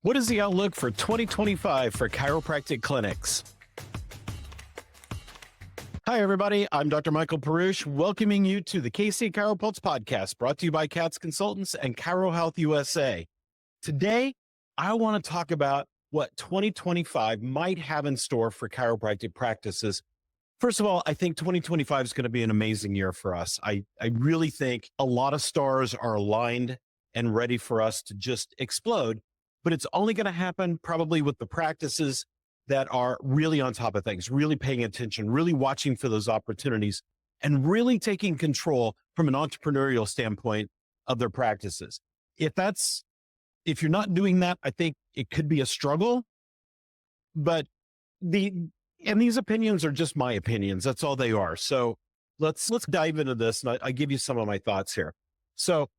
What is the outlook for 2025 for chiropractic clinics? Hi, everybody. I'm Dr. Michael Perusich, welcoming you to the KC CHIROpulse Podcast, brought to you by CATS Consultants and Chiro Health USA. Today, I want to talk about what 2025 might have in store for chiropractic practices. First of all, I think 2025 is going to be an amazing year for us. I really think a lot of stars are aligned and ready for us to just explode, but it's only going to happen probably with the practices that are really on top of things, really paying attention, really watching for those opportunities, and really taking control from an entrepreneurial standpoint of their practices. If you're not doing that, I think it could be a struggle, but these opinions are just my opinions. That's all they are. So let's dive into this, and I give you some of my thoughts here. So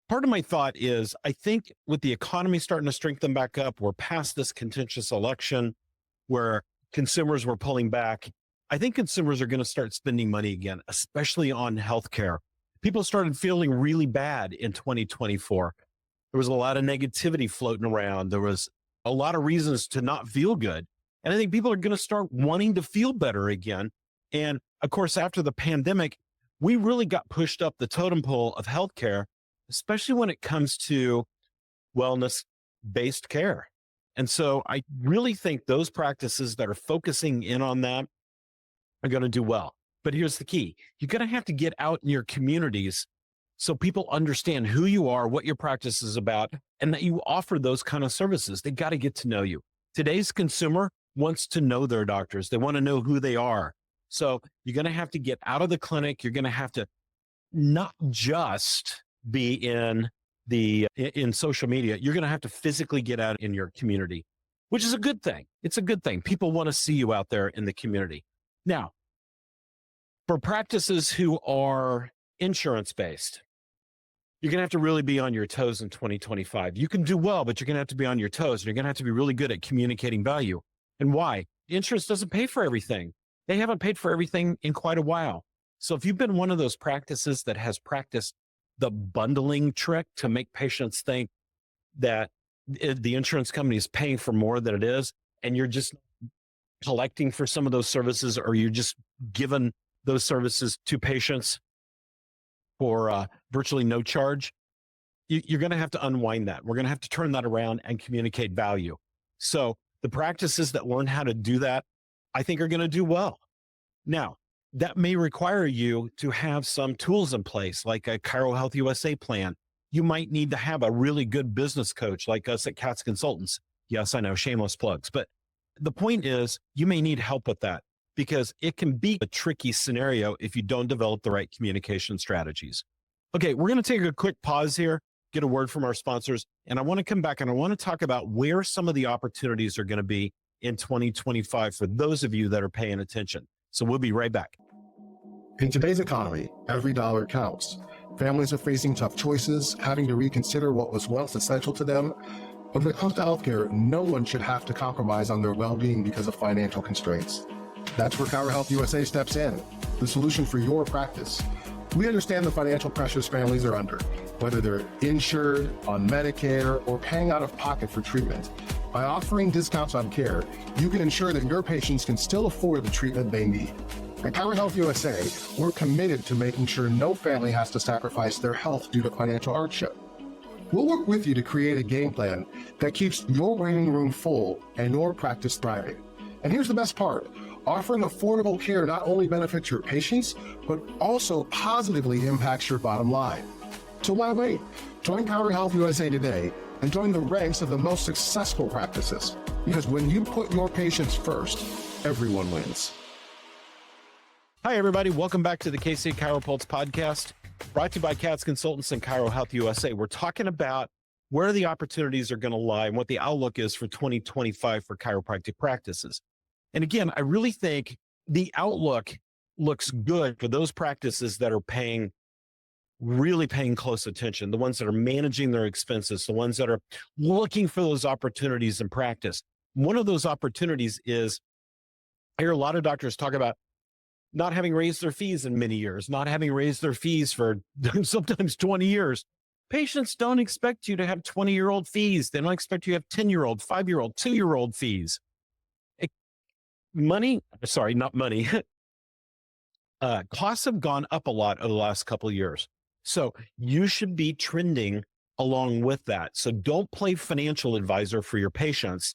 part of my thought is, I think with the economy starting to strengthen back up, we're past this contentious election where consumers were pulling back. I think consumers are going to start spending money again, especially on healthcare. People started feeling really bad in 2024. There was a lot of negativity floating around. There was a lot of reasons to not feel good. And I think people are going to start wanting to feel better again. And of course, after the pandemic, we really got pushed up the totem pole of healthcare, especially when it comes to wellness-based care. And so I really think those practices that are focusing in on that are going to do well. But here's the key. You're going to have to get out in your communities so people understand who you are, what your practice is about, and that you offer those kind of services. They got to get to know you. Today's consumer wants to know their doctors. They want to know who they are. So you're going to have to get out of the clinic. You're going to have to not just be in social media. You're going to have to physically get out in your community, which is a good thing. It's a good thing. People want to see you out there in the community. Now, for practices who are insurance-based, you're going to have to really be on your toes in 2025. You can do well, but you're going to have to be on your toes, and you're going to have to be really good at communicating value. And why? Insurance doesn't pay for everything. They haven't paid for everything in quite a while. So if you've been one of those practices that has practiced the bundling trick to make patients think that the insurance company is paying for more than it is, and you're just collecting for some of those services, or you're just giving those services to patients for virtually no charge, you're going to have to unwind that. We're going to have to turn that around and communicate value. So the practices that learn how to do that, I think, are going to do well. Now, that may require you to have some tools in place, like a Chiro Health USA plan. You might need to have a really good business coach like us at CATS Consultants. Yes, I know, shameless plugs. But the point is, you may need help with that, because it can be a tricky scenario if you don't develop the right communication strategies. Okay, we're going to take a quick pause here, get a word from our sponsors, and I want to come back and I want to talk about where some of the opportunities are going to be in 2025 for those of you that are paying attention. So we'll be right back. In today's economy, every dollar counts. Families are facing tough choices, having to reconsider what was once essential to them. When it comes to healthcare, no one should have to compromise on their well-being because of financial constraints. That's where Chiro Health USA steps in, the solution for your practice. We understand the financial pressures families are under, whether they're insured, on Medicare, or paying out of pocket for treatment. By offering discounts on care, you can ensure that your patients can still afford the treatment they need. At Chiro Health USA, we're committed to making sure no family has to sacrifice their health due to financial hardship. We'll work with you to create a game plan that keeps your waiting room full and your practice thriving. And here's the best part. Offering affordable care not only benefits your patients, but also positively impacts your bottom line. So why wait? Join Chiro Health USA today and join the ranks of the most successful practices. Because when you put your patients first, everyone wins. Hi, everybody. Welcome back to the KC CHIROpulse Podcast, brought to you by CATS Consultants and Chiro Health USA. We're talking about where the opportunities are going to lie and what the outlook is for 2025 for chiropractic practices. And again, I really think the outlook looks good for those practices that are really paying close attention, the ones that are managing their expenses, the ones that are looking for those opportunities in practice. One of those opportunities is, I hear a lot of doctors talk about not having raised their fees in many years, not having raised their fees for sometimes 20 years. Patients don't expect you to have 20-year-old fees. They don't expect you to have 10-year-old, 5-year-old, 2-year-old fees. Not money. Costs have gone up a lot over the last couple of years. So you should be trending along with that. So don't play financial advisor for your patients.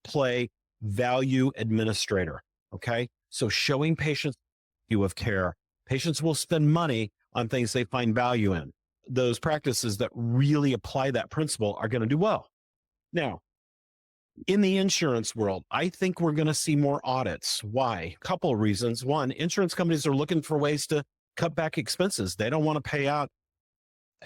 Play value administrator. Okay. So showing patients you of care. Patients will spend money on things they find value in. Those practices that really apply that principle are going to do well. Now, in the insurance world, I think we're going to see more audits. Why? A couple of reasons. One, insurance companies are looking for ways to cut back expenses. They don't want to pay out.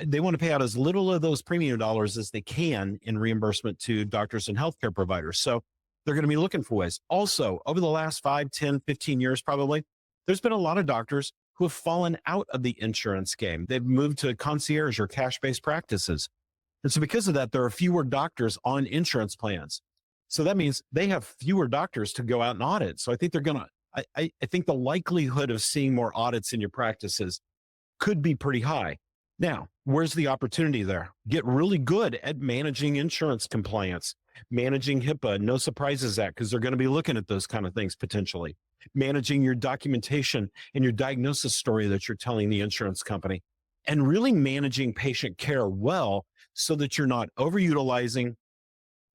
They want to pay out as little of those premium dollars as they can in reimbursement to doctors and healthcare providers. So they're going to be looking for ways. Also, over the last 5, 10, 15 years, probably, there's been a lot of doctors who have fallen out of the insurance game. They've moved to concierge or cash-based practices. And so because of that, there are fewer doctors on insurance plans. So that means they have fewer doctors to go out and audit. So I think they're going to, I think the likelihood of seeing more audits in your practices could be pretty high. Now, where's the opportunity there? Get really good at managing insurance compliance, managing HIPAA, No Surprises Act, because they're going to be looking at those kind of things potentially. Managing your documentation and your diagnosis story that you're telling the insurance company, and really managing patient care well so that you're not overutilizing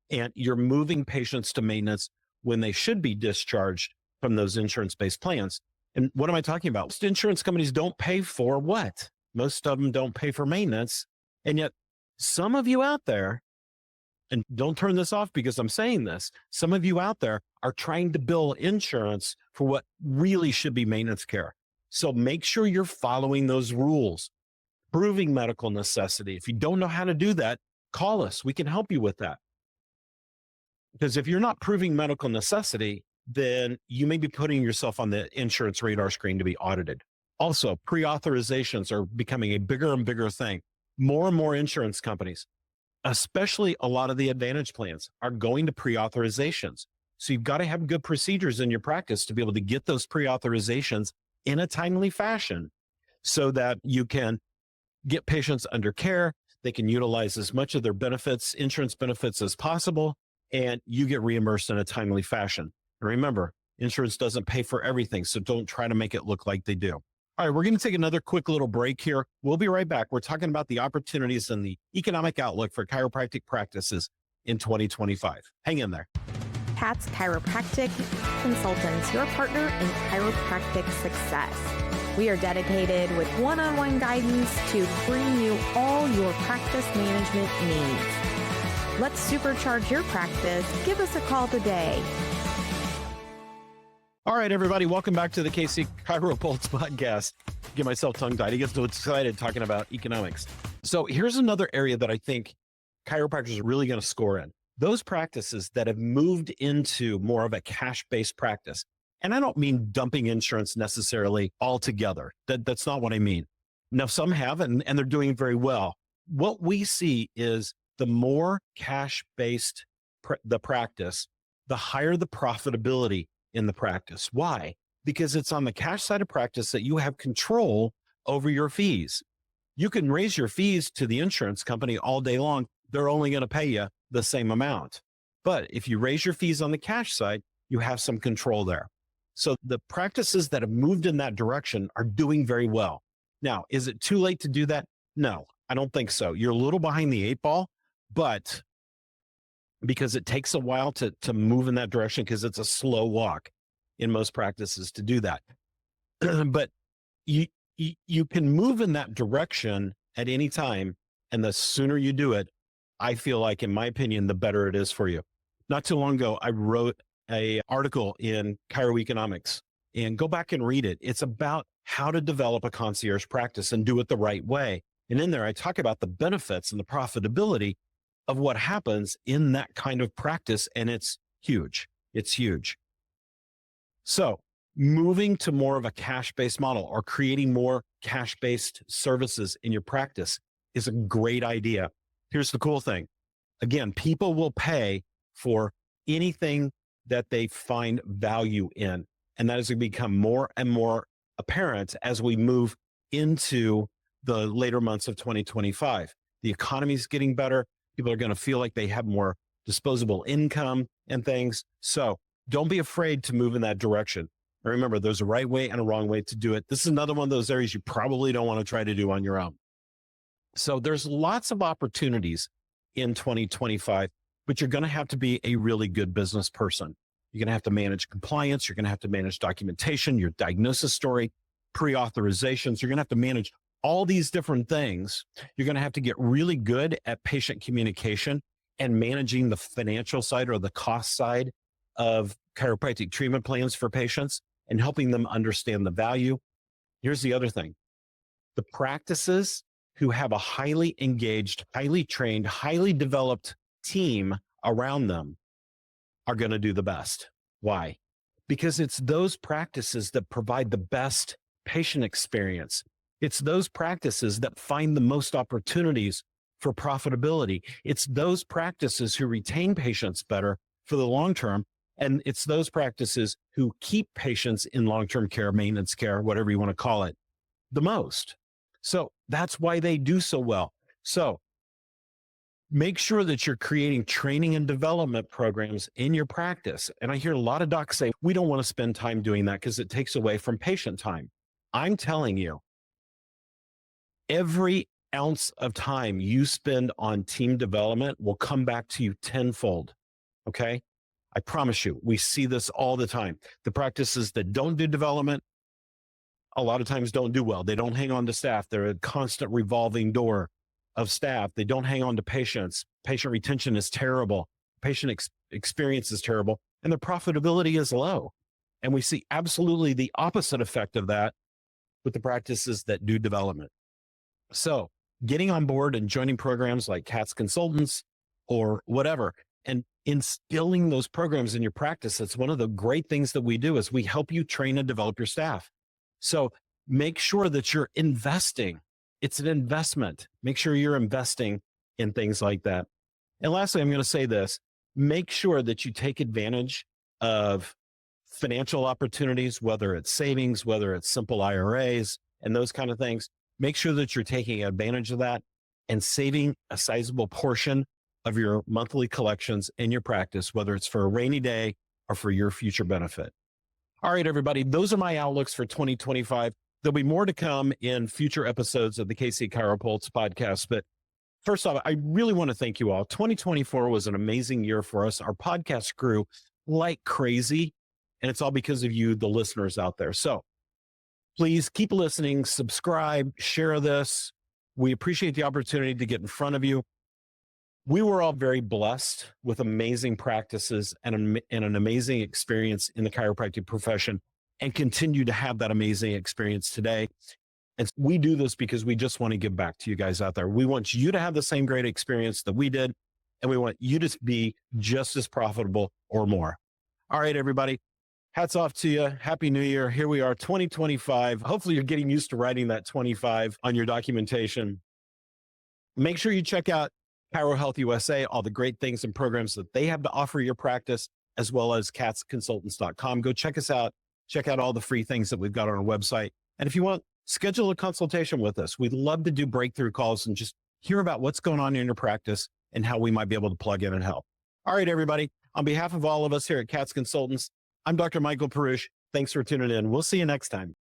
and you're moving patients to maintenance when they should be discharged from those insurance-based plans. And what am I talking about? Most insurance companies don't pay for what? Most of them don't pay for maintenance. And yet some of you out there, and don't turn this off because I'm saying this, some of you out there are trying to bill insurance for what really should be maintenance care. So make sure you're following those rules. Proving medical necessity. If you don't know how to do that, call us. We can help you with that. Because if you're not proving medical necessity, then you may be putting yourself on the insurance radar screen to be audited. Also, pre-authorizations are becoming a bigger and bigger thing. More and more insurance companies, especially a lot of the Advantage plans, are going to pre-authorizations. So you've got to have good procedures in your practice to be able to get those pre-authorizations in a timely fashion so that you can get patients under care. They can utilize as much of their benefits, insurance benefits as possible, and you get reimbursed in a timely fashion. And remember, insurance doesn't pay for everything, so don't try to make it look like they do. All right, we're going to take another quick little break here. We'll be right back. We're talking about the opportunities and the economic outlook for chiropractic practices in 2025. Hang in there. KC Chiropractic Consultants, your partner in chiropractic success. We are dedicated with one-on-one guidance to bring you all your practice management needs. Let's supercharge your practice. Give us a call today. All right, everybody, welcome back to the KC CHIROpulse Podcast. Get myself tongue-tied. I get so excited talking about economics. So here's another area that I think chiropractors are really going to score in. Those practices that have moved into more of a cash-based practice. And I don't mean dumping insurance necessarily altogether. That's not what I mean. Now, some have, and they're doing very well. What we see is the more cash-based the practice, the higher the profitability in the practice. Why? Because it's on the cash side of practice that you have control over your fees. You can raise your fees to the insurance company all day long. They're only going to pay you the same amount. But if you raise your fees on the cash side, you have some control there. So the practices that have moved in that direction are doing very well. Now, is it too late to do that? No, I don't think so. You're a little behind the 8 ball, but because it takes a while to move in that direction, because it's a slow walk in most practices to do that. But you can move in that direction at any time. And the sooner you do it, I feel like, in my opinion, the better it is for you. Not too long ago, I wrote an article in Chiro Economics, and go back and read it. It's about how to develop a concierge practice and do it the right way. And in there, I talk about the benefits and the profitability of what happens in that kind of practice. And it's huge. It's huge. So moving to more of a cash-based model or creating more cash-based services in your practice is a great idea. Here's the cool thing. Again, people will pay for anything that they find value in. And that is going to become more and more apparent as we move into the later months of 2025. The economy's getting better. People are going to feel like they have more disposable income and things. So don't be afraid to move in that direction. And remember, there's a right way and a wrong way to do it. This is another one of those areas you probably don't want to try to do on your own. So there's lots of opportunities in 2025, but you're going to have to be a really good business person. You're going to have to manage compliance. You're going to have to manage documentation, your diagnosis story, pre-authorizations. You're going to have to manage all these different things. You're going to have to get really good at patient communication and managing the financial side or the cost side of chiropractic treatment plans for patients and helping them understand the value. Here's the other thing. The practices who have a highly engaged, highly trained, highly developed team around them are going to do the best. Why? Because it's those practices that provide the best patient experience. It's those practices that find the most opportunities for profitability. It's those practices who retain patients better for the long term. And it's those practices who keep patients in long-term care, maintenance care, whatever you want to call it, the most. So that's why they do so well. So make sure that you're creating training and development programs in your practice. And I hear a lot of docs say, we don't want to spend time doing that because it takes away from patient time. I'm telling you, every ounce of time you spend on team development will come back to you tenfold. Okay? I promise you, we see this all the time. The practices that don't do development, a lot of times don't do well. They don't hang on to staff. They're a constant revolving door of staff. They don't hang on to patients. Patient retention is terrible. Patient experience is terrible. And their profitability is low. And we see absolutely the opposite effect of that with the practices that do development. So getting on board and joining programs like CATS Consultants or whatever, and instilling those programs in your practice, that's one of the great things that we do is we help you train and develop your staff. So make sure that you're investing. It's an investment. Make sure you're investing in things like that. And lastly, I'm going to say this, make sure that you take advantage of financial opportunities, whether it's savings, whether it's simple IRAs and those kind of things. Make sure that you're taking advantage of that and saving a sizable portion of your monthly collections in your practice, whether it's for a rainy day or for your future benefit. All right, everybody, those are my outlooks for 2025. There'll be more to come in future episodes of the KC CHIROpulse podcast. But first off, I really want to thank you all. 2024 was an amazing year for us. Our podcast grew like crazy, and it's all because of you, the listeners out there. So please keep listening, subscribe, share this. We appreciate the opportunity to get in front of you. We were all very blessed with amazing practices and an amazing experience in the chiropractic profession and continue to have that amazing experience today. And we do this because we just want to give back to you guys out there. We want you to have the same great experience that we did, and we want you to be just as profitable or more. All right, everybody. Hats off to you. Happy New Year. Here we are, 2025. Hopefully you're getting used to writing that 25 on your documentation. Make sure you check out Chiro Health USA, all the great things and programs that they have to offer your practice, as well as catsconsultants.com. Go check us out. Check out all the free things that we've got on our website. And if you want, schedule a consultation with us. We'd love to do breakthrough calls and just hear about what's going on in your practice and how we might be able to plug in and help. All right, everybody. On behalf of all of us here at CATS Consultants, I'm Dr. Michael Perusich. Thanks for tuning in. We'll see you next time.